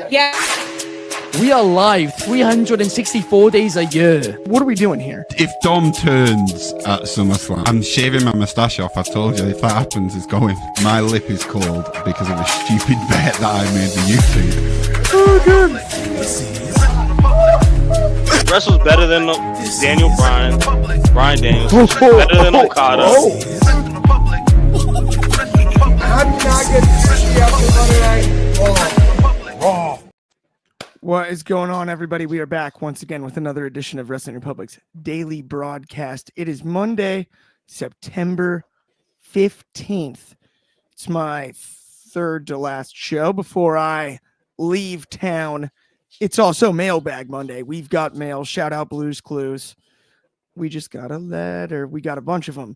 Yeah. We are live 364 days a year. What are we doing here? If Dom turns at SummerSlam, I'm shaving my moustache off. I told you, if that happens, it's going. My lip is cold because of a stupid bet that I made on YouTube. Oh, good. Wrestle's better than Daniel Bryan. Bryan Danielson better than Okada. How do you not get sushi after Monday Night Raw? What is going on, everybody? We are back once again with another edition of Wrestling Republic's daily broadcast. It is Monday, September 15th. It's my third to last show before I leave town. It's also Mailbag Monday. We've got mail. Shout out Blues Clues. We just got a letter. We got a bunch of them.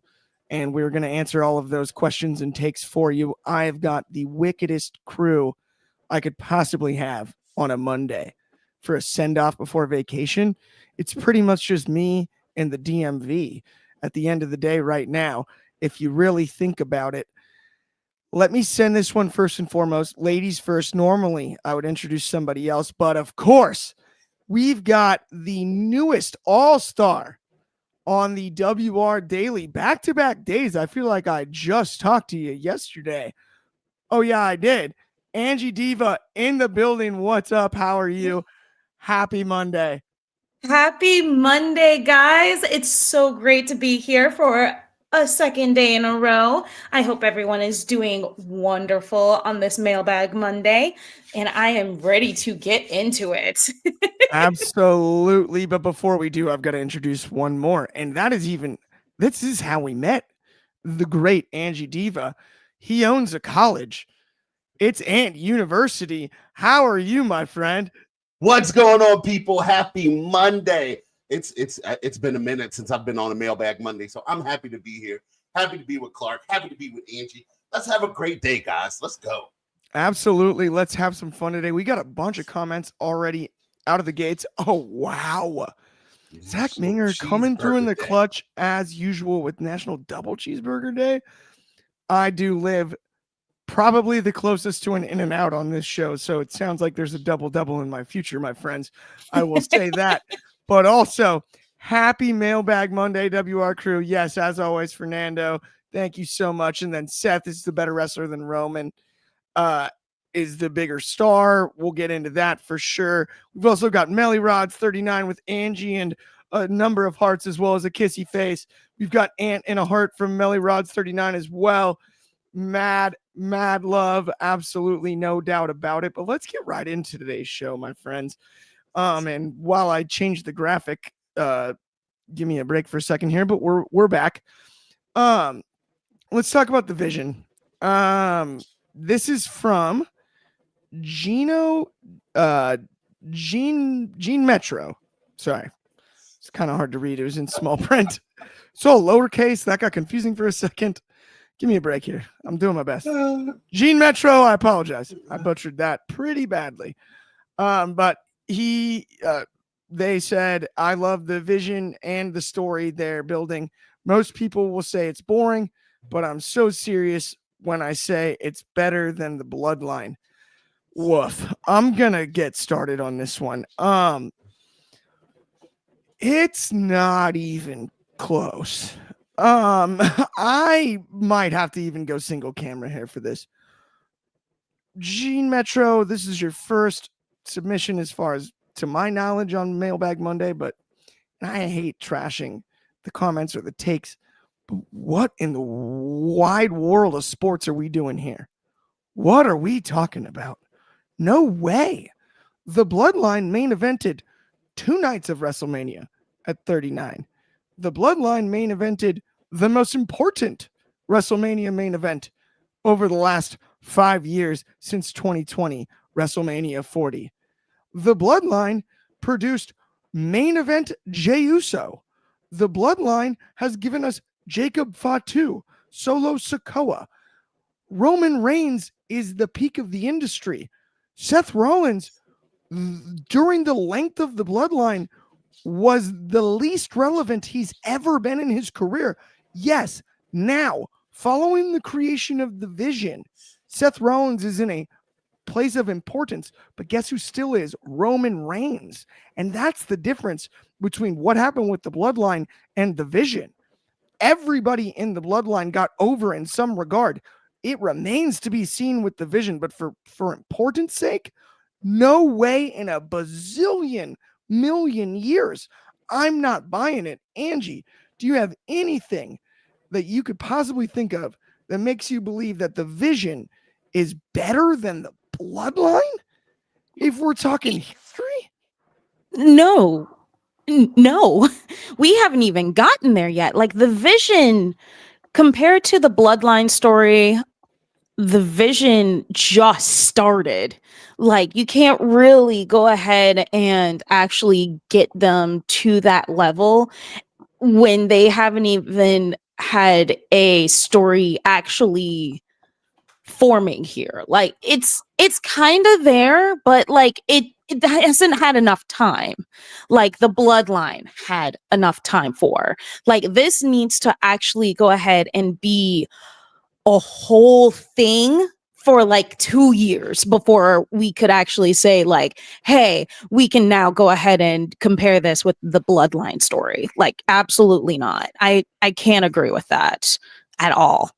And we're going to answer all of those questions and takes for you. I've got the wickedest crew I could possibly have on a Monday for a send-off before vacation. It's pretty much just me and the DMV at the end of the day right now. If you really think about it, let me send this one first and foremost. Ladies first. Normally, I would introduce somebody else, but of course, we've got the newest all-star on the WR Daily. Back-to-back days. I feel like I just talked to you yesterday. Oh, yeah, I did. Angie Diva in the building. What's up? How are you? Happy Monday. Happy Monday, guys. It's so great to be here for a second day in a row. I hope everyone is doing wonderful on this Mailbag Monday, and I am ready to get into it. Absolutely. But before we do, I've got to introduce one more. And this is how we met. The great Angie Diva. He owns a college. It's Ant University. How are you, my friend? What's going on, people? Happy Monday. It's been a minute since I've been on a Mailbag Monday, so I'm happy to be here. Happy to be with Clark. Happy to be with Angie. Let's have a great day, guys. Let's go. Absolutely. Let's have some fun today. We got a bunch of comments already out of the gates. Oh, wow. Zach Minger coming through in the clutch as usual with National Double Cheeseburger Day. I do live probably the closest to an In-N-Out on this show, so it sounds like there's a double-double in my future, my friends. I will say that. But also, happy Mailbag Monday, WR crew. Yes, as always, Fernando, thank you so much. And then Seth is the better wrestler than Roman, is the bigger star. We'll get into that for sure. We've also got Melly Rods 39 with Angie and a number of hearts as well as a kissy face. We've got Ant and a heart from Melly Rods 39 as well. Mad love, absolutely no doubt about it. But let's get right into today's show, my friends. And while I change the graphic, give me a break for a second here, but we're back. Let's talk about the vision. This is from Gene Metro. Sorry, it's kind of hard to read. It was in small print. So lowercase, that got confusing for a second. Give me a break here. I'm doing my best. Gene Metro, I apologize. I butchered that pretty badly. But they said, I love the vision and the story they're building. Most people will say it's boring, but I'm so serious when I say it's better than the Bloodline. Woof. I'm going to get started on this one. It's not even close. I might have to even go single camera here for this. Gene Metro, this is your first submission as far as to my knowledge on Mailbag Monday, but I hate trashing the comments or the takes. But what in the wide world of sports are we doing here? What are we talking about? No way. The Bloodline main evented 2 nights of WrestleMania at 39. The Bloodline main evented the most important WrestleMania main event over the last 5 years since 2020, WrestleMania 40. The Bloodline produced main event Jey Uso. The Bloodline has given us Jacob Fatu, Solo Sikoa. Roman Reigns is the peak of the industry. Seth Rollins, during the length of the Bloodline, was the least relevant he's ever been in his career. Yes, now, following the creation of the Vision, Seth Rollins is in a place of importance. But guess who still is? Roman Reigns. And that's the difference between what happened with the Bloodline and the Vision. Everybody in the Bloodline got over in some regard. It remains to be seen with the Vision, but for importance sake, no way in a bazillion million years. I'm not buying it. Angie, do you have anything that you could possibly think of that makes you believe that the Vision is better than the Bloodline? If we're talking history? No. No. We haven't even gotten there yet. Like the Vision compared to the Bloodline story, the Vision just started. Like you can't really go ahead and actually get them to that level when they haven't even had a story actually forming here. Like it's kind of there, but like it hasn't had enough time. Like the Bloodline had enough time for. Like this needs to actually go ahead and be a whole thing for like 2 years before we could actually say like, hey, we can now go ahead and compare this with the Bloodline story. Like absolutely not. I can't agree with that at all.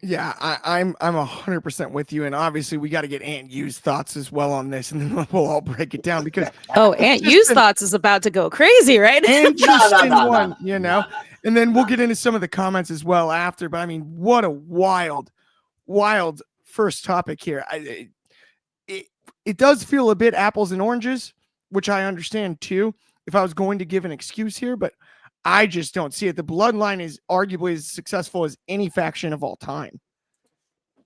Yeah, I'm 100% with you, and obviously we got to get Aunt Yu's thoughts as well on this, and then we'll all break it down because Oh, Aunt Yu's thoughts is about to go crazy, right? interesting one, you know. And then we'll get into some of the comments as well after. But I mean, what a wild first topic here. It does feel a bit apples and oranges, which I understand too. If I was going to give an excuse here, but I just don't see it. The Bloodline is arguably as successful as any faction of all time.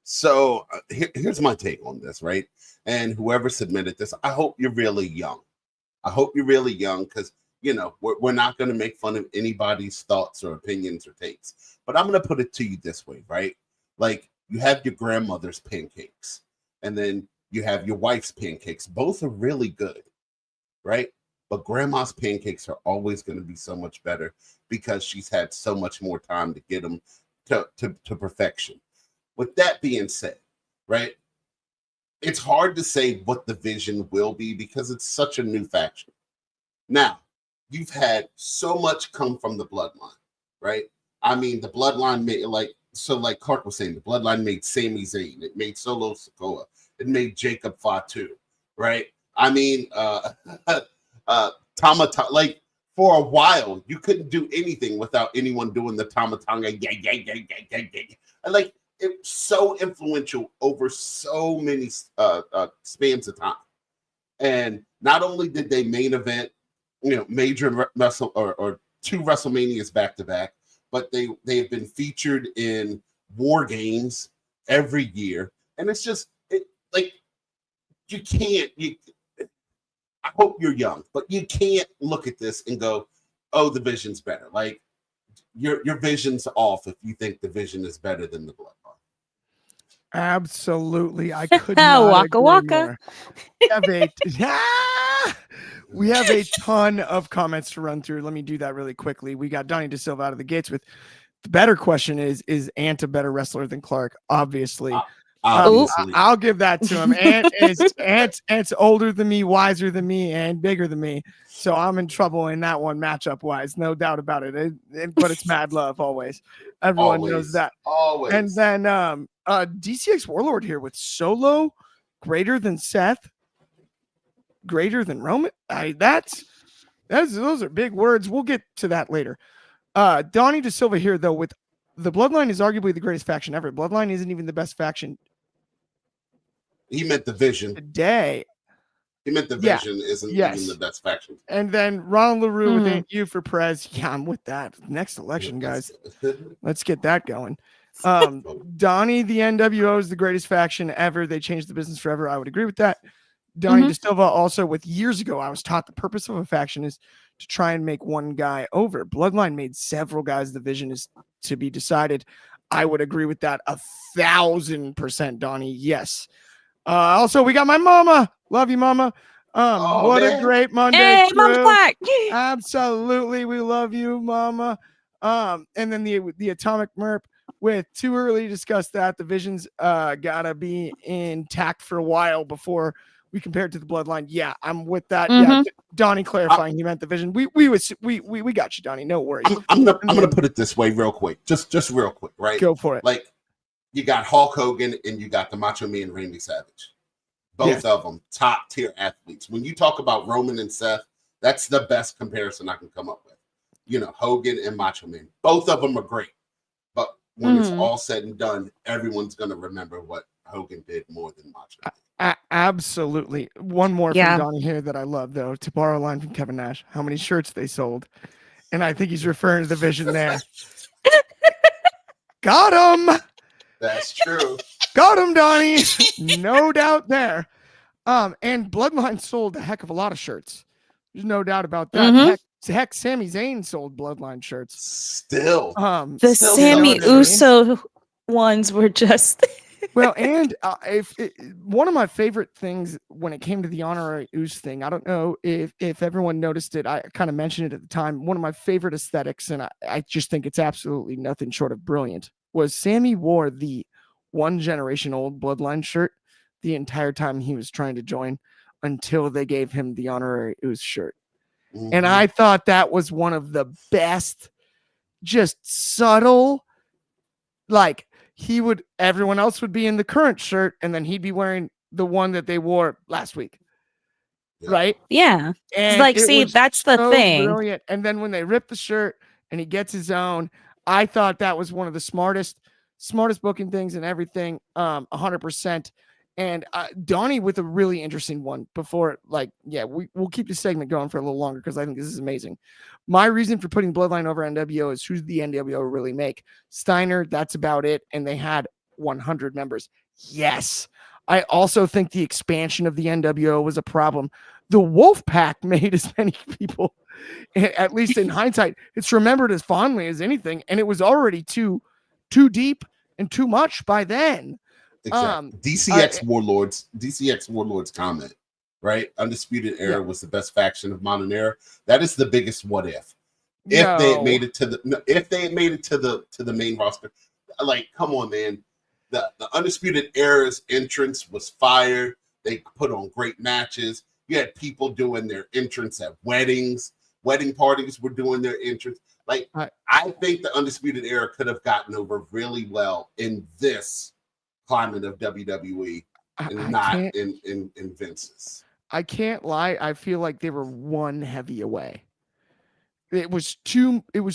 So here's my take on this, right? And whoever submitted this, I hope you're really young. I hope you're really young because, you know, we're not going to make fun of anybody's thoughts or opinions or takes. But I'm going to put it to you this way, right? Like you have your grandmother's pancakes and then you have your wife's pancakes. Both are really good, right? But grandma's pancakes are always going to be so much better because she's had so much more time to get them to perfection. With that being said, right, it's hard to say what the Vision will be because it's such a new faction. Now, you've had so much come from the Bloodline, right? I mean, the Bloodline made like Clark was saying, the Bloodline made Sami Zayn, it made Solo Sikoa, it made Jacob Fatu, right? I mean, like for a while, you couldn't do anything without anyone doing the Tamatanga. And like it's so influential over so many spans of time. And not only did they main event, you know, major wrestle or 2 WrestleManias back to back, but they have been featured in War Games every year. And it's just like you can't. I hope you're young, but you can't look at this and go, "Oh, the Vision's better." Like your vision's off if you think the Vision is better than the Bloodline. Absolutely, I could not Waka agree waka. more. We have a ton of comments to run through. Let me do that really quickly. We got Donnie DeSilva out of the gates with the better question is Ant a better wrestler than Clark? Obviously. Obviously. I'll give that to him. Ant's older than me, wiser than me, and bigger than me. So I'm in trouble in that one matchup wise, no doubt about it. But it's mad love always. Everyone knows that. Always. And then DCX Warlord here with Solo greater than Seth, greater than Roman. Those are big words. We'll get to that later. Donnie DeSilva here though with the Bloodline is arguably the greatest faction ever. Bloodline isn't even the best faction. He meant the Vision. Today. He meant the Vision isn't even the best faction. And then Ronald LaRue with Aunt You for Prez. Yeah, I'm with that. Next election, guys. Let's get that going. Donnie, the NWO is the greatest faction ever. They changed the business forever. I would agree with that. Donnie DeSilva also with years ago, I was taught the purpose of a faction is to try and make one guy over. Bloodline made several guys. The vision is to be decided. I would agree with that 1,000%, Donnie. Yes. Also, we got my mama. Love you, mama. What a great Monday. Hey, Mama's Black. Absolutely. We love you, mama. And then the Atomic Merp. with too early to discuss that. The vision's gotta be intact for a while before we compare it to the bloodline. Yeah, I'm with that. Yeah, Donnie clarifying he meant the vision. We got you, Donnie. No worries. I'm gonna put it this way real quick. Just real quick, right? Go for it. Like, you got Hulk Hogan and you got the Macho Man Randy Savage. Both of them top tier athletes. When you talk about Roman and Seth, that's the best comparison I can come up with. You know, Hogan and Macho Man. Both of them are great. But when it's all said and done, everyone's going to remember what Hogan did more than Macho Man. Absolutely. One more from Donnie here that I love, though, to borrow a line from Kevin Nash. How many shirts they sold. And I think he's referring to the vision there. Got him. That's true. Got him, Donnie. No doubt there. And Bloodline sold a heck of a lot of shirts. There's no doubt about that. Heck, Sami Zayn sold Bloodline shirts. Still. The Sammy Uso ones were just well, and one of my favorite things when it came to the honorary Uso thing, I don't know if everyone noticed it. I kind of mentioned it at the time. One of my favorite aesthetics, and I just think it's absolutely nothing short of brilliant, was Sammy wore the one generation old Bloodline shirt the entire time he was trying to join until they gave him the honorary Uso shirt. And I thought that was one of the best, just subtle, like everyone else would be in the current shirt and then he'd be wearing the one that they wore last week. Right? Yeah. And it's like, see, that's the thing. Brilliant. And then when they rip the shirt and he gets his own, I thought that was one of the smartest booking things and everything. 100%. And Donnie with a really interesting one before, we'll keep this segment going for a little longer because I think this is amazing. My reason for putting Bloodline over NWO is who's the NWO really make? Steiner, that's about it. And they had 100 members. Yes. I also think the expansion of the NWO was a problem. The Wolfpack made as many people, at least in hindsight, it's remembered as fondly as anything. And it was already too deep and too much by then. Exactly. DCX Warlords comment, right? Undisputed Era was the best faction of modern era. That is the biggest what if. If they had made it to the main roster, like, come on, man. The Undisputed Era's entrance was fire. They put on great matches. You had people doing their entrance at weddings. Wedding parties were doing their entrance. Like, I think the Undisputed Era could have gotten over really well in this climate of WWE and not in Vince's. I can't lie. I feel like they were one heavy away. It was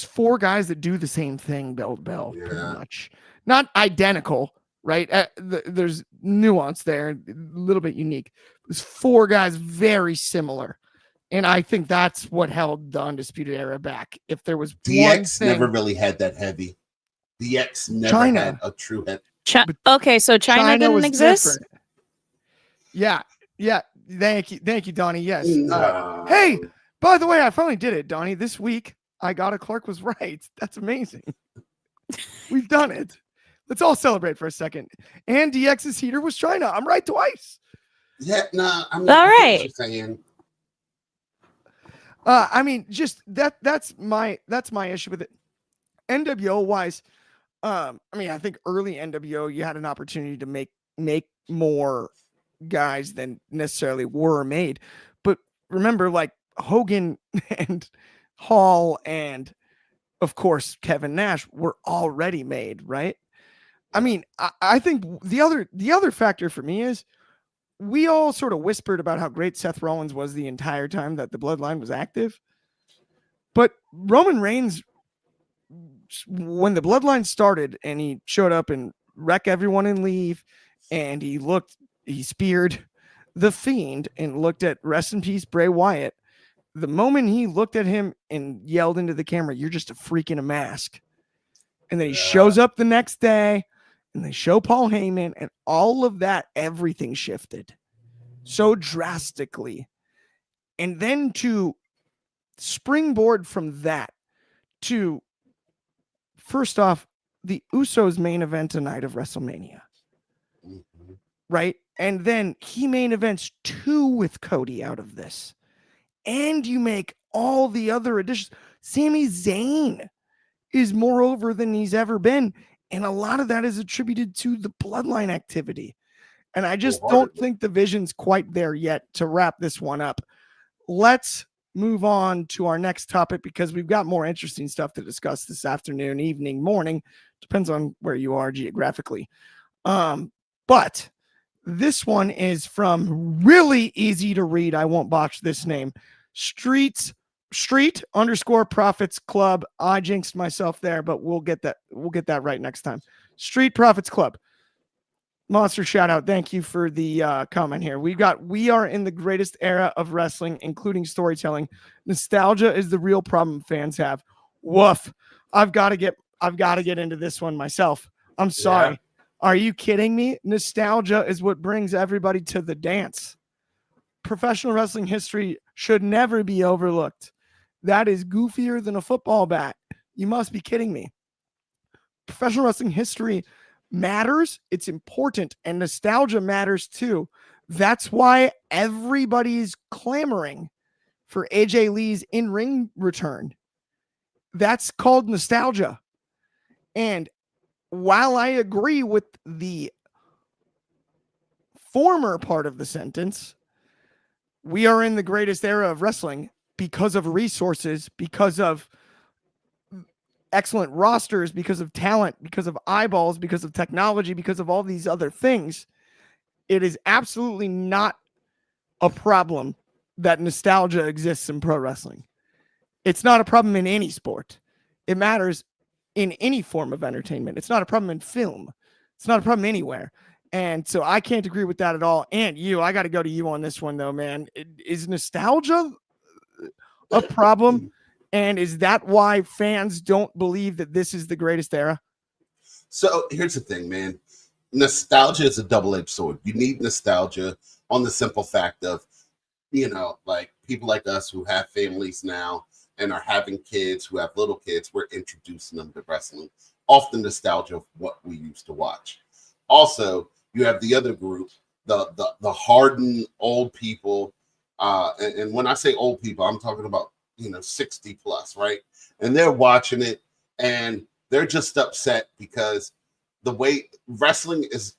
four guys that do the same thing, bell to bell, pretty much. Not identical, right? There's nuance there, a little bit unique. There's four guys very similar. And I think that's what held the Undisputed Era back. If there was DX never really had that heavy. DX never had a true head. Okay, so China didn't exist? Different. Yeah. Thank you, Donnie. Yes. Hey, by the way, I finally did it, Donnie. This week, I got it. Clark was right. That's amazing. We've done it. Let's all celebrate for a second. And DX's heater was China. I'm right twice. Yeah, I'm all right. Saying. I mean, just that's my issue with it. NWO wise, I mean, I think early NWO, you had an opportunity to make more guys than necessarily were made. But remember, like Hogan and Hall and, of course, Kevin Nash were already made, right? I mean, I think the other factor for me is we all sort of whispered about how great Seth Rollins was the entire time that the Bloodline was active. But Roman Reigns, when the Bloodline started and he showed up and wrecked everyone and leave, and he speared the Fiend and looked at rest in peace Bray Wyatt. The moment he looked at him and yelled into the camera, "You're just a freak in a mask." And then he shows up the next day and they show Paul Heyman, and all of that, everything shifted so drastically. And then to springboard from that to, first off, the Usos main event tonight of WrestleMania. Right? And then he main events 2 with Cody out of this. And you make all the other additions. Sami Zayn is more over than he's ever been. And a lot of that is attributed to the bloodline activity. And I just don't think the vision's quite there yet to wrap this one up. Let's move on to our next topic because we've got more interesting stuff to discuss this afternoon, evening, morning. Depends on where you are geographically. But this one is from really easy to read. I won't botch this name. Street_Profits Club. I jinxed myself there, but we'll get that right next time. Street Profits Club. Monster shout out. Thank you for the comment here. We are in the greatest era of wrestling, including storytelling. Nostalgia is the real problem fans have. Woof. I've got to get into this one myself. I'm sorry. Yeah. Are you kidding me? Nostalgia is what brings everybody to the dance. Professional wrestling history should never be overlooked. That is goofier than a football bat. You must be kidding me. Professional wrestling history matters. It's important, and nostalgia matters too. That's why everybody's clamoring for AJ Lee's in-ring return. That's called nostalgia. And while I agree with the former part of the sentence, we are in the greatest era of wrestling because of resources, because of excellent rosters, because of talent, because of eyeballs, because of technology, because of all these other things. It is absolutely not a problem that nostalgia exists in pro wrestling. It's not a problem in any sport. It matters in any form of entertainment. It's not a problem in film. It's not a problem anywhere. And so I can't agree with that at all. And I got to go to you on this one though, man. Is nostalgia a problem? And is that why fans don't believe that this is the greatest era? So here's the thing, man. Nostalgia is a double-edged sword. You need nostalgia on the simple fact of, like people like us who have families now and are having kids who have little kids, we're introducing them to wrestling. Often nostalgia of what we used to watch. Also, you have the other group, the hardened old people. And when I say old people, I'm talking about 60 plus, right? And they're watching it and they're just upset because the way wrestling is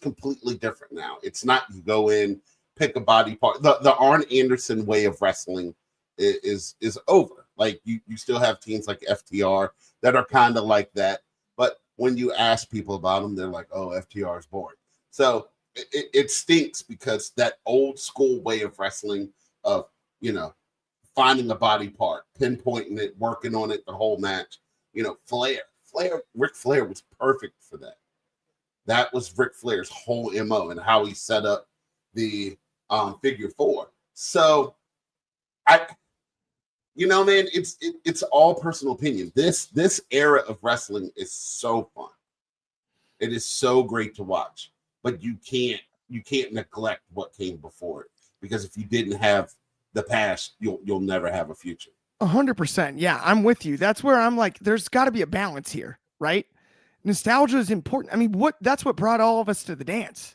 completely different now. It's not you go in, pick a body part. The Arn Anderson way of wrestling is over. Like you still have teams like FTR that are kind of like that. But when you ask people about them, they're like, oh, FTR is boring. So it stinks because that old school way of wrestling of, finding a body part, pinpointing it, working on it the whole match. Ric Flair was perfect for that. That was Ric Flair's whole MO and how he set up the figure four. So man, it's all personal opinion. This era of wrestling is so fun. It is so great to watch, but you can't neglect what came before it, because if you didn't have the past, you'll never have a future. 100%. Yeah, I'm with you. That's where I'm like, there's got to be a balance here, right? Nostalgia is important. I mean, that's what brought all of us to the dance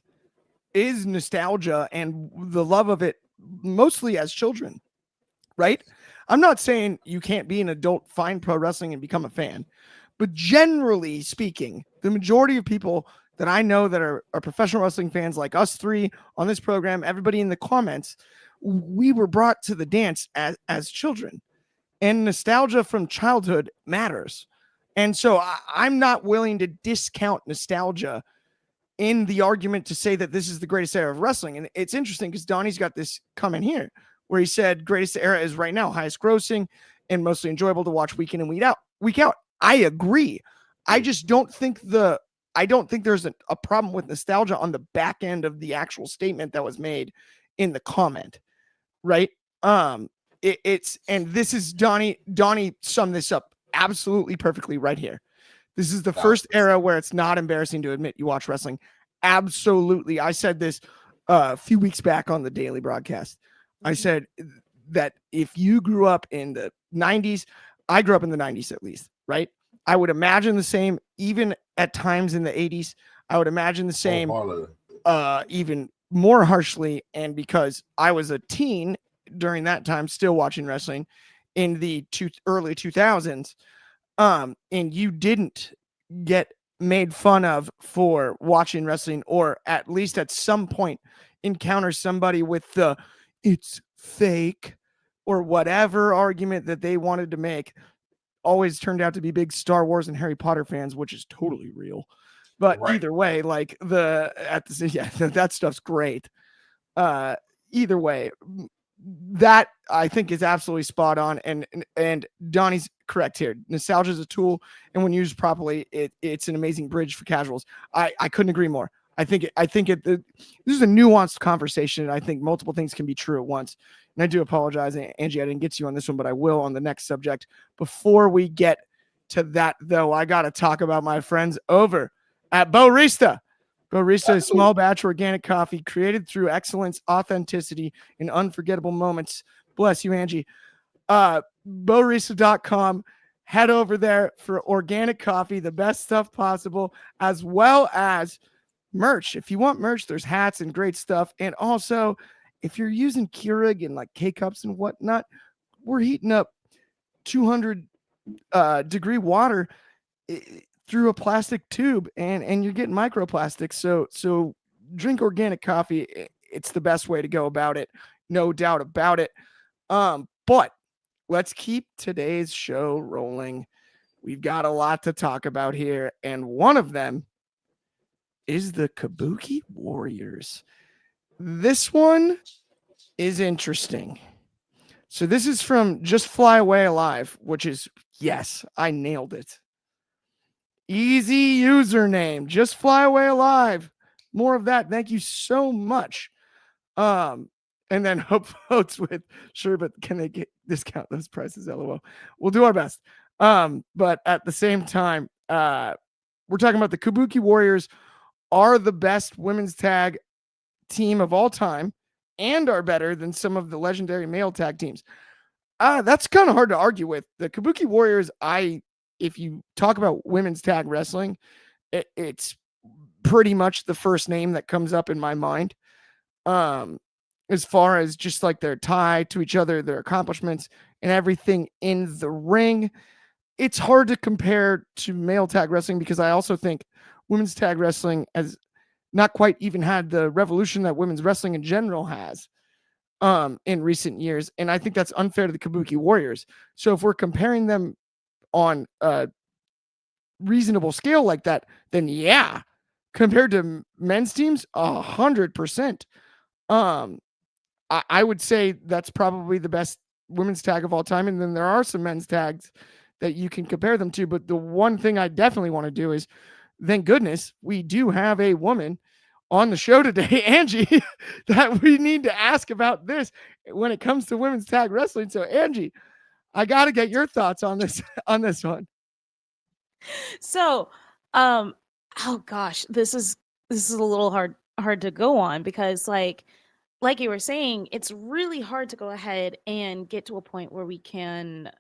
is nostalgia and the love of it, mostly as children, right? I'm not saying you can't be an adult, find pro wrestling and become a fan, but generally speaking, the majority of people that I know that are professional wrestling fans, like us three on this program, everybody in the comments, we were brought to the dance as children, and nostalgia from childhood matters. And so I'm not willing to discount nostalgia in the argument to say that this is the greatest era of wrestling. And it's interesting because Donnie's got this comment here where he said greatest era is right now, highest grossing and mostly enjoyable to watch week in and week out. I agree. I just don't think there's a problem with nostalgia on the back end of the actual statement that was made in the comment. Right. It's and this is Donnie summed this up absolutely perfectly right here. This is the first era where it's not embarrassing to admit you watch wrestling. Absolutely. I said this a few weeks back on the daily broadcast. I said that if you grew up in the 90s, I grew up in the 90s at least, right? I would imagine the same, even at times in the 80s. I would imagine the same, even more harshly. And because I was a teen during that time, still watching wrestling in the early 2000s, and you didn't get made fun of for watching wrestling, or at least at some point encounter somebody with the "it's fake" or whatever argument that they wanted to make, always turned out to be big Star Wars and Harry Potter fans, which is totally real. But Right. either way, like that stuff's great. Either way, that I think is absolutely spot on, and Donnie's correct here. Nostalgia is a tool, and when used properly, it's an amazing bridge for casuals. I couldn't agree more. This is a nuanced conversation, and I think multiple things can be true at once. And I do apologize, Angie, I didn't get to you on this one, but I will on the next subject. Before we get to that, though, I got to talk about my friends over at Barista. Barista is small batch organic coffee created through excellence, authenticity, and unforgettable moments. Bless you, Angie. Barista.com. Head over there for organic coffee, the best stuff possible, as well as merch. If you want merch, there's hats and great stuff. And also, if you're using Keurig and like K-Cups and whatnot, we're heating up 200 degree water through a plastic tube, and you're getting microplastics. So drink organic coffee. It's the best way to go about it. No doubt about it. But let's keep today's show rolling. We've got a lot to talk about here, and one of them is the Kabuki Warriors. This one is interesting. So this is from Just Fly Away Alive, which is, yes, I nailed it. Easy username, Just Fly Away Alive. More of that. Thank you so much. And then Hope votes with, sure, but can they discount those prices? LOL. We'll do our best. But at the same time, we're talking about the Kabuki Warriors are the best women's tag team of all time and are better than some of the legendary male tag teams. That's kind of hard to argue with. The Kabuki Warriors, if you talk about women's tag wrestling, it's pretty much the first name that comes up in my mind. As far as just like their tie to each other, their accomplishments, and everything in the ring. It's hard to compare to male tag wrestling because I also think women's tag wrestling has not quite even had the revolution that women's wrestling in general has in recent years. And I think that's unfair to the Kabuki Warriors. So if we're comparing them on a reasonable scale like that, then yeah, compared to men's teams, 100%. I would say that's probably the best women's tag of all time. And then there are some men's tags that you can compare them to. But the one thing I definitely want to do is, thank goodness, we do have a woman on the show today, Angie, that we need to ask about this when it comes to women's tag wrestling. So Angie, I got to get your thoughts on this one. So, oh gosh, this is a little hard to go on because like you were saying, it's really hard to go ahead and get to a point where we can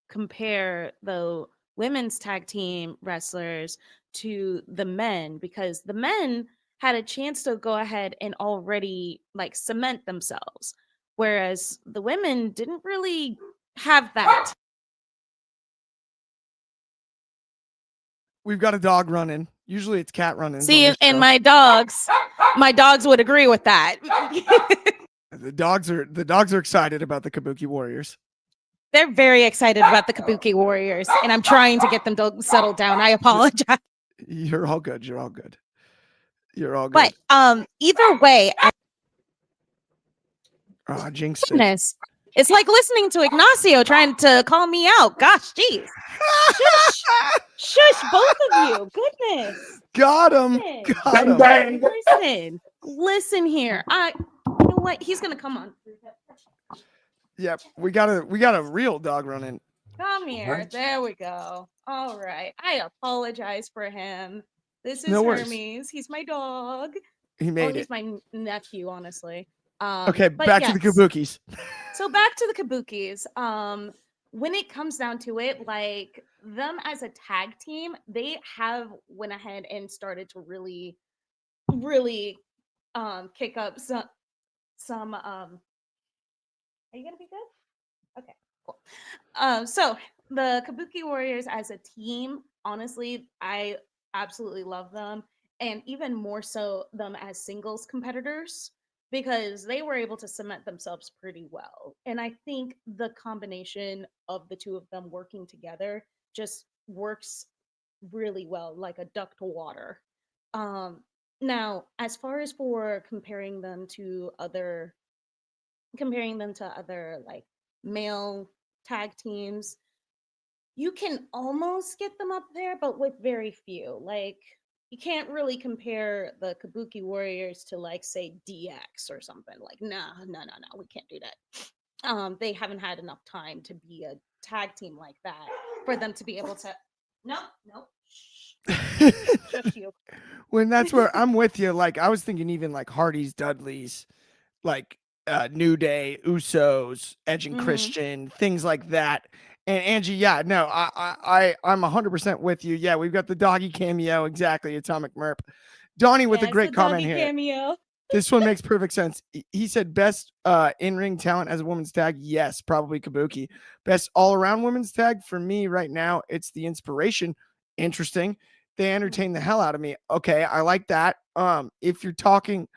compare the women's tag team wrestlers to the men, because the men had a chance to go ahead and already like cement themselves, whereas the women didn't really have that. We've got a dog running. Usually it's cat running. See, and my dogs would agree with that. The dogs are excited about the Kabuki Warriors. They're very excited about the Kabuki Warriors, and I'm trying to get them to settle down. I apologize. You're all good. You're all good. But either way, jinx. goodness, it's like listening to Ignacio trying to call me out. Gosh, geez. Shush, both of you. Goodness. Got him. Listen here. You know what? He's gonna come on. Yep, we got a real dog running. Come here. What? There we go. All right. I apologize for him. This is No Hermes. worries. He's my dog. He made it. He's my nephew, honestly. Okay, back to the Kabukis. So back to the Kabukis. When it comes down to it, like them as a tag team, they have went ahead and started to really kick up some are you gonna be good? Okay, cool. So the Kabuki Warriors as a team, honestly, I absolutely love them, and even more so them as singles competitors because they were able to cement themselves pretty well. And I think the combination of the two of them working together just works really well, like a duck to water. Um, Now, as far as for comparing them to other like male tag teams, you can almost get them up there, but with very few. Like you can't really compare the Kabuki Warriors to like say DX or something. Like, nah, no, no, no, we can't do that. They haven't had enough time to be a tag team like that for them to be able to. No, no, shush you. When that's where I'm with you. Like I was thinking, even like Hardy's, Dudley's, like New Day, Usos, Edge and Mhm. Christian, things like that. And Angie, yeah, no, I'm 100% with you. Yeah, we've got the doggy cameo, exactly. Atomic Merp. Donnie with a Yes, the great comment doggy here. cameo. This one makes perfect sense. He said best in-ring talent as a women's tag. Yes, probably Kabuki. Best all-around women's tag for me right now. It's the Inspiration. Interesting. They entertain the hell out of me. Okay, I like that. If you're talking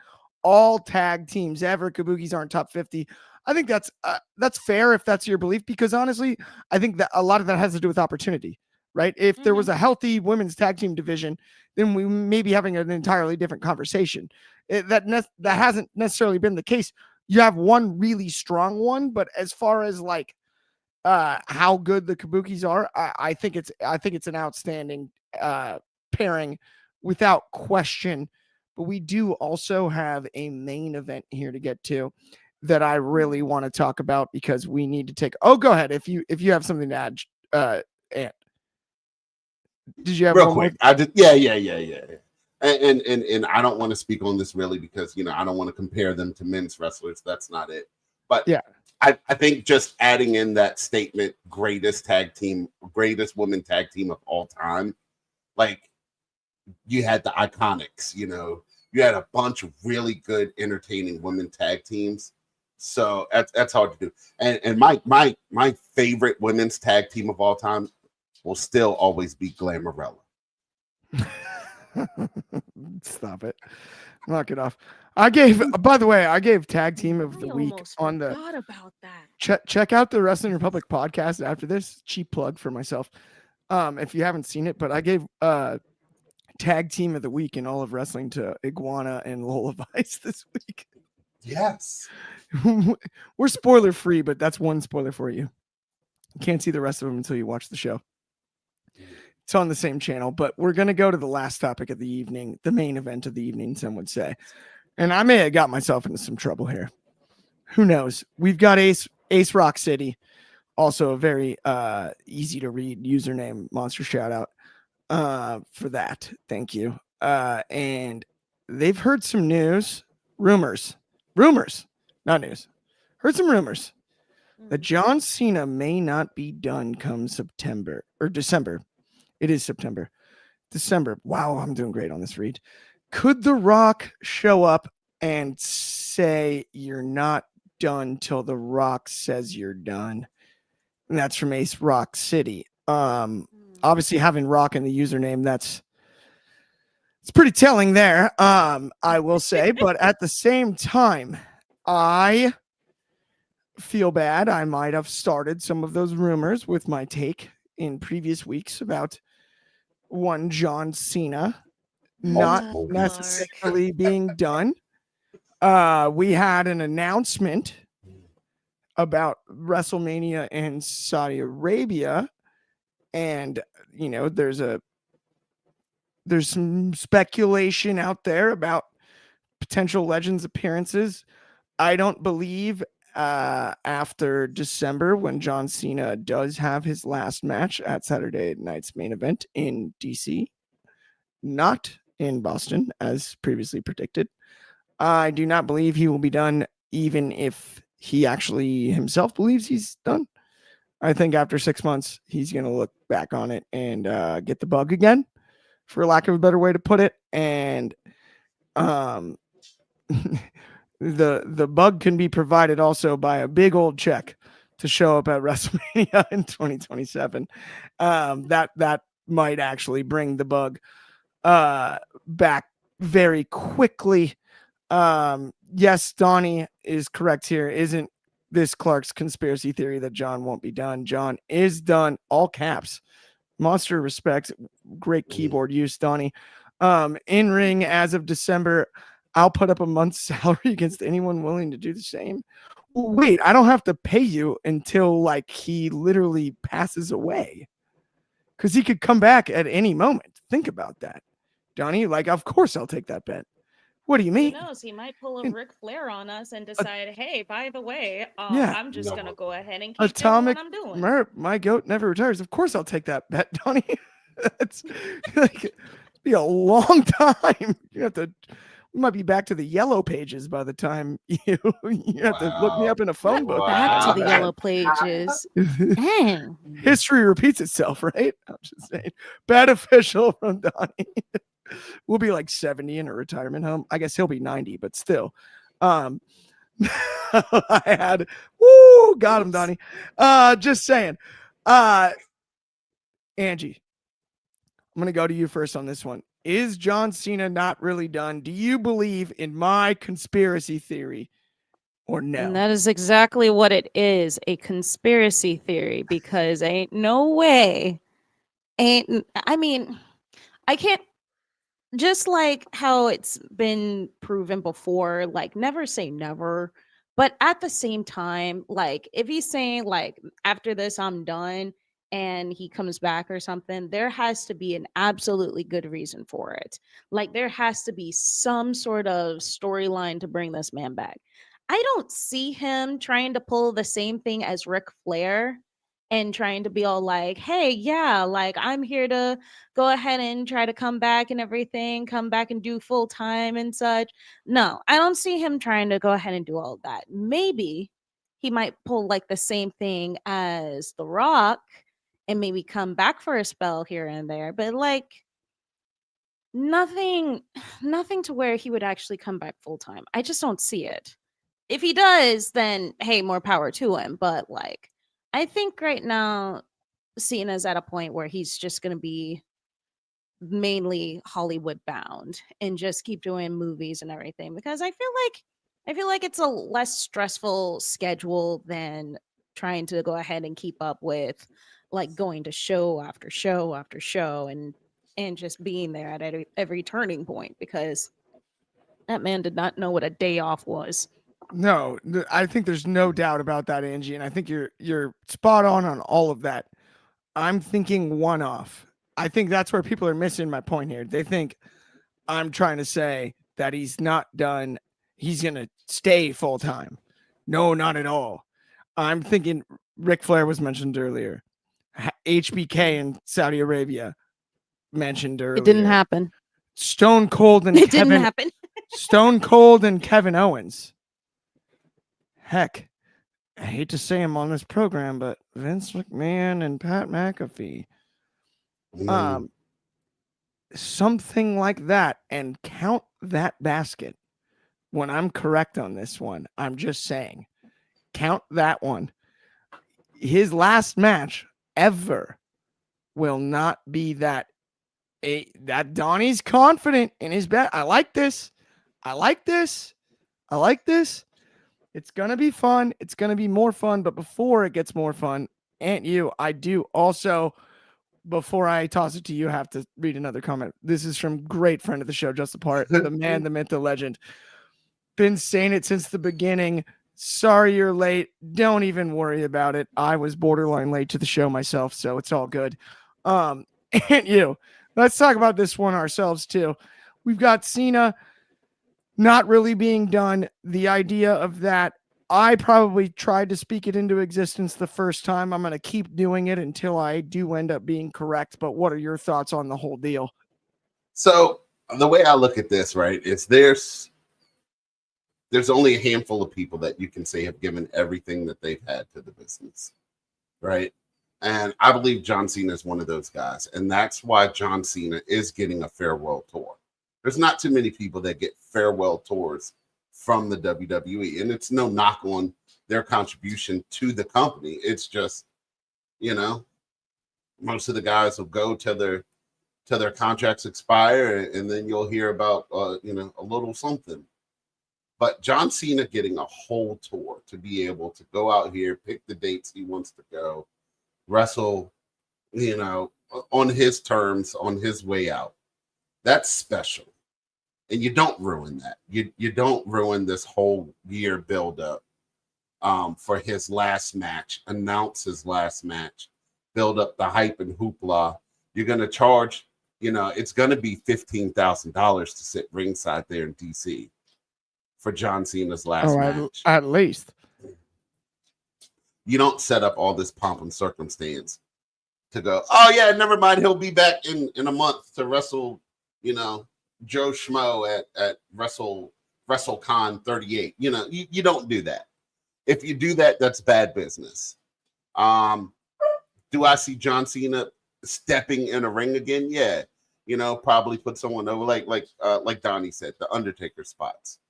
all tag teams ever, Kabukis aren't top 50. I think that's fair if that's your belief, because honestly, I think that a lot of that has to do with opportunity, right? If there was a healthy women's tag team division, then we may be having an entirely different conversation. That hasn't necessarily been the case. You have one really strong one, but as far as like how good the Kabukis are, I think it's an outstanding pairing without question. But we do also have a main event here to get to that I really want to talk about, because we need to take. Oh, go ahead if you have something to add. Ant. Did you have Real one quick, more? I did. Yeah. And I don't want to speak on this really because I don't want to compare them to men's wrestlers. That's not it. But yeah, I think just adding in that statement, greatest women tag team of all time, like you had the Iconics, you had a bunch of really good, entertaining women tag teams. So that's hard to do. And my favorite women's tag team of all time will still always be Glamourella. Stop it. Knock it off. By the way, I gave tag team of the week on the. Forgot about that. Check out the Wrestling Republic podcast after this. Cheap plug for myself. If you haven't seen it, but I gave tag team of the week in all of wrestling to Iguana and Lola Vice this week. Yes. We're spoiler free, but that's one spoiler for you. You can't see the rest of them until you watch the show. It's on the same channel, but we're going to go to the last topic of the evening, the main event of the evening, some would say. And I may have got myself into some trouble here. Who knows? We've got Ace Rock City, also a very easy to read username, monster shout out for that. Thank you. And they've heard some rumors, not news. Heard some rumors that John Cena may not be done come September or December. It is September. December. Wow, I'm doing great on this read. Could The Rock show up and say you're not done till The Rock says you're done? And that's from Ace Rock City. Obviously having Rock in the username, it's pretty telling there. I will say, but at the same time, I feel bad. I might have started some of those rumors with my take in previous weeks about one John Cena not necessarily being done. We had an announcement about WrestleMania in Saudi Arabia, and there's some speculation out there about potential Legends appearances. I don't believe after December, when John Cena does have his last match at Saturday night's main event in DC, not in Boston, as previously predicted. I do not believe he will be done, even if he actually himself believes he's done. I think after 6 months, he's going to look back on it and get the bug again, for lack of a better way to put it. And the bug can be provided also by a big old check to show up at WrestleMania in 2027. That might actually bring the bug back very quickly. Yes, Donnie is correct here. Isn't this Clark's conspiracy theory that John won't be done? John is done, all caps. Monster respects. Great keyboard use, Donnie. In ring as of December, I'll put up a month's salary against anyone willing to do the same. Wait, I don't have to pay you until like he literally passes away, because he could come back at any moment. Think about that, Donnie. Like, of course I'll take that bet. What do you mean? Who knows? He might pull a Ric Flair on us and decide, hey, by the way, Yeah. I'm just gonna go ahead and keep Atomic doing what I'm doing. Merp, my goat never retires. Of course I'll take that bet, Donnie. That's like be a long time. You have to. We might be back to the yellow pages by the time you have to look me up in a phone book. Back to the yellow pages. Dang. History repeats itself, right? I'm just saying. Bad official from Donnie. We'll be like 70 in a retirement home. I guess he'll be 90, but still. I had got him, Donnie. Just saying. Angie, I'm gonna go to you first on this one. Is John Cena not really done? Do you believe in my conspiracy theory or no? And that is exactly what it is, a conspiracy theory, because ain't no way. I mean, I can't, just like how it's been proven before, like never say never. But at the same time, like if he's saying like after this I'm done and he comes back or something, there has to be an absolutely good reason for it. Like there has to be some sort of storyline to bring this man back. I don't see him trying to pull the same thing as Ric Flair and trying to be all like, hey, yeah, like I'm here to go ahead and try to come back and everything, come back and do full time and such. No, I don't see him trying to go ahead and do all of that. Maybe he might pull like the same thing as The Rock and maybe come back for a spell here and there, but like nothing to where he would actually come back full time. I just don't see it. If he does, then hey, more power to him, but like I think right now Cena's at a point where he's just going to be mainly Hollywood bound and just keep doing movies and everything, because I feel like it's a less stressful schedule than trying to go ahead and keep up with like going to show after show after show and just being there at every turning point, because that man did not know what a day off was. No, I think there's no doubt about that, Angie, and I think you're spot on all of that. I'm thinking one off. I think that's where people are missing my point here. They think I'm trying to say that he's not done. He's going to stay full time. No, not at all. I'm thinking Ric Flair was mentioned earlier. HBK in Saudi Arabia mentioned earlier. It didn't happen. Stone Cold and It Kevin, didn't happen. Stone Cold and Kevin Owens. Heck, I hate to say him on this program, but Vince McMahon and Pat McAfee. Something like that, and count that basket. When I'm correct on this one, I'm just saying, count that one. His last match ever will not be that. That Donnie's confident in his bet. I like this. It's going to be fun. It's going to be more fun. But before it gets more fun, I do also, before I toss it to you, have to read another comment. This is from great friend of the show, Just Apart, the man, the myth, the legend. Been saying it since the beginning. Sorry you're late. Don't even worry about it. I was borderline late to the show myself, so it's all good. Let's talk about this one ourselves too. We've got Cena not really being done. The idea of that, I probably tried to speak it into existence the first time. I'm going to keep doing it until I do end up being correct. But what are your thoughts on the whole deal? So the way I look at this, right, is there's only a handful of people that you can say have given everything that they've had to the business, right? And I believe John Cena is one of those guys. And that's why John Cena is getting a farewell tour. There's not too many people that get farewell tours from the WWE. And it's no knock on their contribution to the company. It's just, most of the guys will go to till their contracts expire, and then you'll hear about a little something. But John Cena getting a whole tour to be able to go out here, pick the dates he wants to go, wrestle, on his terms, on his way out. That's special. And you don't ruin that. You don't ruin this whole year buildup for his last match, announce his last match, build up the hype and hoopla. You're going to charge, it's going to be $15,000 to sit ringside there in DC for John Cena's last match. At least. You don't set up all this pomp and circumstance to go, oh yeah, never mind, he'll be back in a month to wrestle, Joe Schmo at WrestleCon 38. You don't do that. If you do that, that's bad business. Do I see John Cena stepping in a ring again? Yeah. Probably put someone over like Donnie said, the Undertaker spots.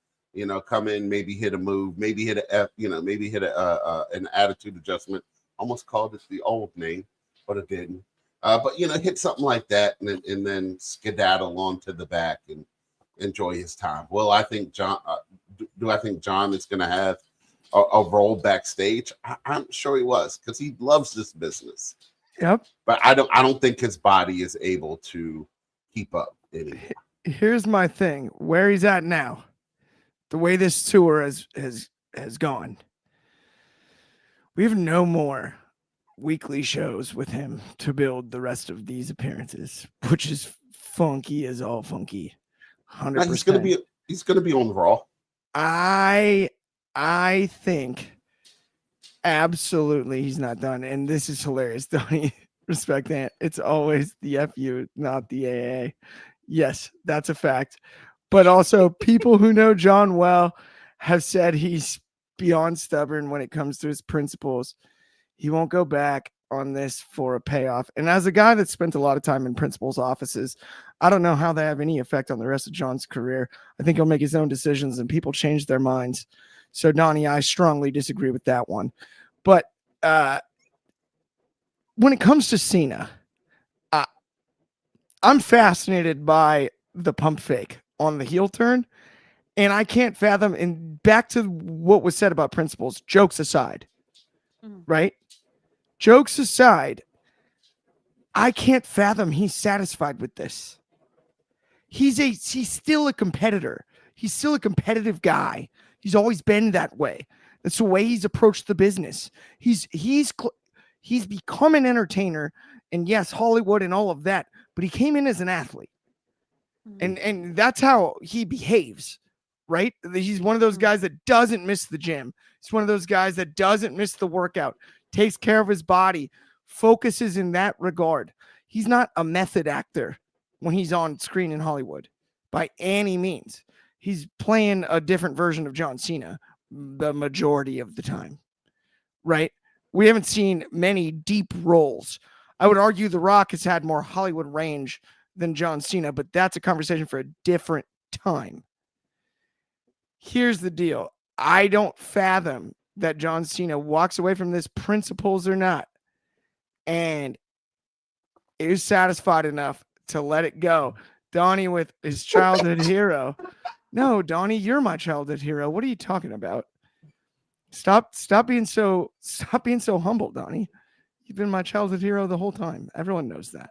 Come in, maybe hit a move, maybe hit an attitude adjustment. Almost called it the old name, but it didn't. But hit something like that, and then skedaddle on to the back and enjoy his time. Well, I think John. Do I think John is going to have a role backstage? I'm sure he was, because he loves this business. Yep. But I don't think his body is able to keep up anymore. Here's my thing: where he's at now. The way this tour has gone, we have no more weekly shows with him to build the rest of these appearances, which is funky as all funky. 100%. He's gonna be on Raw. I think absolutely he's not done, and this is hilarious. Donnie, respect that. It's always the FU, not the AA. Yes, that's a fact. But also, people who know John well have said he's beyond stubborn when it comes to his principles. He won't go back on this for a payoff. And as a guy that spent a lot of time in principals' offices, I don't know how they have any effect on the rest of John's career. I think he'll make his own decisions, and people change their minds. So, Donnie, I strongly disagree with that one. But when it comes to Cena, I'm fascinated by the pump fake on the heel turn, and I can't fathom, and back to what was said about principles, jokes aside, right? Jokes aside, I can't fathom he's satisfied with this. He's still a competitor. He's still a competitive guy. He's always been that way. That's the way he's approached the business. He's become an entertainer, and yes, Hollywood and all of that, but he came in as an athlete. And that's how he behaves, right? He's one of those guys that doesn't miss the gym. He's one of those guys that doesn't miss the workout, takes care of his body, focuses in that regard. He's not a method actor when he's on screen in Hollywood by any means. He's playing a different version of John Cena the majority of the time, right? We haven't seen many deep roles. I would argue The Rock has had more Hollywood range than John Cena, but that's a conversation for a different time. Here's the deal. I don't fathom that John Cena walks away from this, principles or not, and is satisfied enough to let it go. Donnie with his childhood hero. No, Donnie, you're my childhood hero. What are you talking about? Stop being so humble, Donnie. You've been my childhood hero the whole time. Everyone knows that.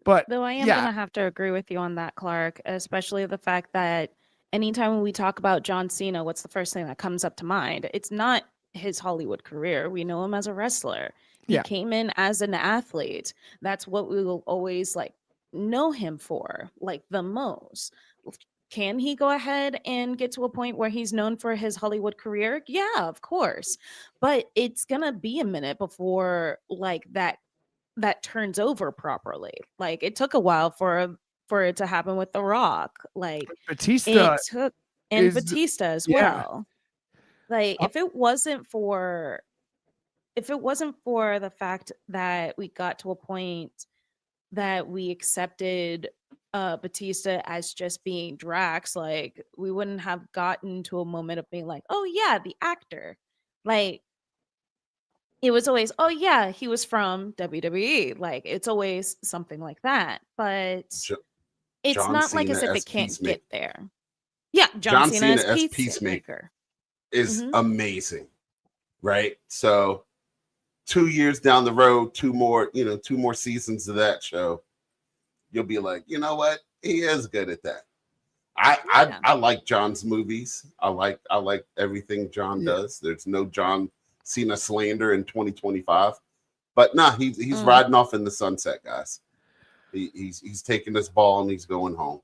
But though I am gonna have to agree with you on that, Clark, especially the fact that anytime we talk about John Cena, what's the first thing that comes up to mind? It's not his Hollywood career. We know him as a wrestler. He came in as an athlete. That's what we will always know him for, the most. Can he go ahead and get to a point where he's known for his Hollywood career? Yeah, of course. But it's gonna be a minute before that turns over properly. It took a while for it to happen with The Rock. Batista Batista as well. If it wasn't for the fact that we got to a point that we accepted Batista as just being Drax, we wouldn't have gotten to a moment of being oh yeah, the actor. it was always, oh yeah, he was from WWE. Like it's always something like that. But Jo- it's John not like Cena as if as it can't Peacemaker. get there. Yeah, John John Cena Cena as as Peacemaker. Peacemaker is Mhm. amazing, right? So 2 years down the road, two more seasons of that show, you'll be like, you know what? He is good at that. Yeah. I like John's movies. I like everything John does. There's no John Cena slander in 2025. But nah, he's riding off in the sunset, guys. He's taking this ball and he's going home.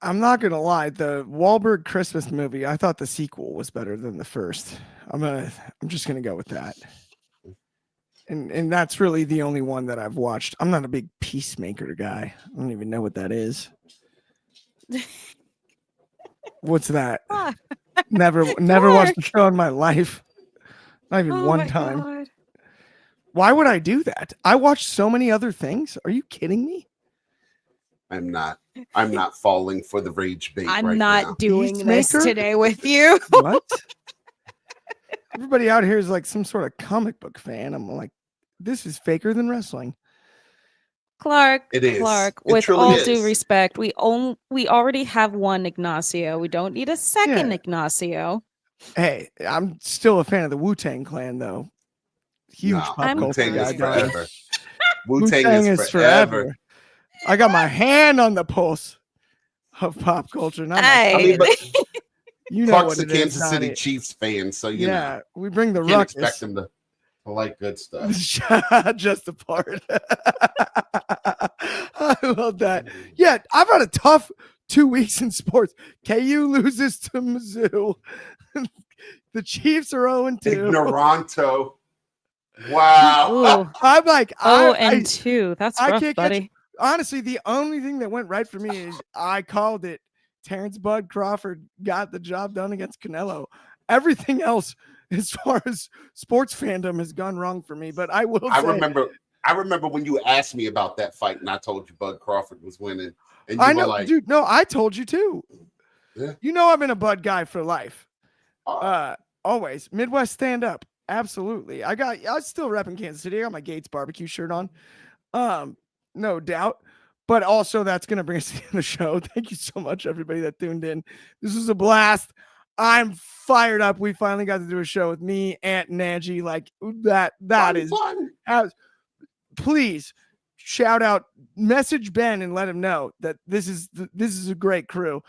I'm not gonna lie, the Wahlberg Christmas movie, I thought the sequel was better than the first. I'm just gonna go with that. And that's really the only one that I've watched. I'm not a big Peacemaker guy. I don't even know what that is. What's that? Ah, Never watched the show in my life. Not even oh one my time. God. Why would I do that? I watch so many other things. Are you kidding me? I'm not falling for the rage bait I'm right not now. doing this Peacemaker? today with you. What? Everybody out here is like some sort of comic book fan. I'm like, this is faker than wrestling. Clark, It is. Clark, It with truly all is. due respect, we already have one Ignacio. We don't need a second Yeah. Ignacio. Hey, I'm still a fan of the Wu-Tang Clan, though. Huge No, pop I'm culture Wu-Tang guy. is dog. forever. Wu-Tang Wu-Tang is forever. I got my hand on the pulse of pop culture. Not my Hey. I mean, but you know Clark's what a it is, Kansas City Donnie. Chiefs fan, so you know, Yeah, we bring the can't expect ruckus. him to like good stuff. Just a part. I love that. Yeah, I've had a tough 2 weeks in sports. KU loses to Mizzou. The Chiefs are 0-2. Ignoranto. Wow. Ooh. I'm like, Oh, I and 2. That's I rough, can't catch buddy. honestly, the only thing that went right for me is I called it. Terrence Bud Crawford got the job done against Canelo. Everything else, as far as sports fandom, has gone wrong for me. But I will I say, remember when you asked me about that fight and I told you Bud Crawford was winning. And you I were know, like, dude. No, I told you too. Yeah. You know, I've been a Bud guy for life. oh, Always Midwest stand up. Absolutely. I was still repping Kansas City. I got my Gates barbecue shirt on. No doubt. But also, that's going to bring us to the end of the show. Thank you so much, everybody that tuned in. This was a blast. I'm fired up. We finally got to do a show with me, Ant, and Angie. Like that is fun. please shout out, message Ben and let him know that this is a great crew.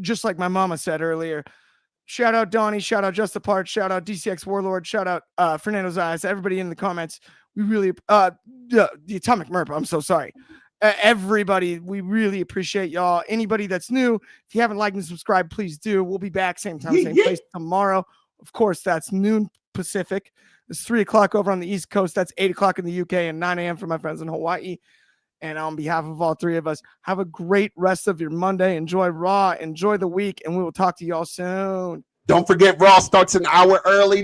Just like my mama said earlier. Shout out Donnie, shout out Just Apart, shout out DCX Warlord, shout out Fernando Zayas, everybody in the comments. We really the Atomic Merp, I'm so sorry. Everybody, we really appreciate y'all. Anybody that's new, if you haven't liked and subscribed, please do. We'll be back same time, same place tomorrow. Of course, that's noon Pacific. It's 3:00 over on the East Coast. That's 8:00 in the UK and 9 a.m. for my friends in Hawaii. And on behalf of all three of us, have a great rest of your Monday. Enjoy Raw, enjoy the week, and we will talk to y'all soon. Don't forget, Raw starts an hour early.